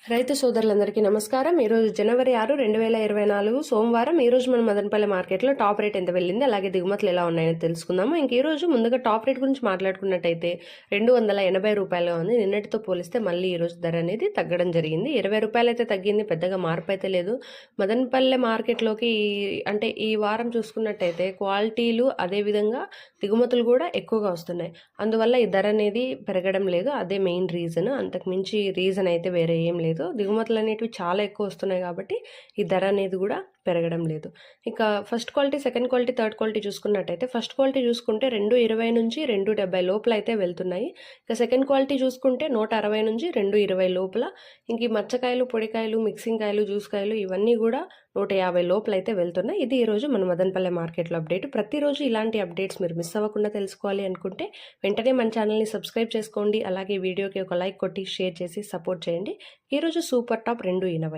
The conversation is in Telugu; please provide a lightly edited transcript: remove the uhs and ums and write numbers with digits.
రైతు సోదరులందరికీ నమస్కారం. ఈరోజు జనవరి 6, 2024 సోమవారం. ఈరోజు మన మదనపల్లి మార్కెట్లో టాప్ రేట్ ఎంత వెళ్ళింది, అలాగే దిగుమతులు ఎలా ఉన్నాయని తెలుసుకుందాము. ఈరోజు ముందుగా టాప్ రేట్ గురించి మాట్లాడుకున్నట్టయితే 280 రూపాయలుగా ఉంది. నిన్నటితో పోలిస్తే మళ్ళీ ఈరోజు ధర అనేది తగ్గడం జరిగింది. 20 రూపాయలు అయితే తగ్గింది, పెద్దగా మార్పు అయితే లేదు. మదనపల్లి మార్కెట్లోకి అంటే ఈ వారం చూసుకున్నట్టయితే క్వాలిటీలు అదేవిధంగా దిగుమతులు కూడా ఎక్కువగా వస్తున్నాయి. అందువల్ల ఈ ధర అనేది పెరగడం లేదు. అదే మెయిన్ రీజన్, అంతకుమించి రీజన్ అయితే వేరే ఏం లేదు. దిగుమతులు అనేటివి చాలా ఎక్కువ వస్తున్నాయి కాబట్టి ఈ ధర అనేది కూడా పెరగడం లేదు. ఇక first quality, second quality, third quality చూసుకున్నట్టయితే ఫస్ట్ క్వాలిటీ చూసుకుంటే 220 నుంచి 270 లోపల అయితే వెళ్తున్నాయి. ఇక సెకండ్ క్వాలిటీ చూసుకుంటే 160 నుంచి 220 లోపల. ఇంక ఈ మచ్చకాయలు, పొడికాయలు, మిక్సింగ్ కాయలు, జ్యూస్ కాయలు ఇవన్నీ కూడా 150 లోపల అయితే వెళ్తున్నాయి. ఇది ఈరోజు మన మదనపల్లె మార్కెట్లో అప్డేట్. ప్రతిరోజు ఇలాంటి అప్డేట్స్ మీరు మిస్ అవ్వకుండా తెలుసుకోవాలి అనుకుంటే వెంటనే మన ఛానల్ని సబ్స్క్రైబ్ చేసుకోండి. అలాగే వీడియోకి ఒక లైక్ కొట్టి షేర్ చేసి సపోర్ట్ చేయండి. ఈరోజు సూపర్ టాప్ 220.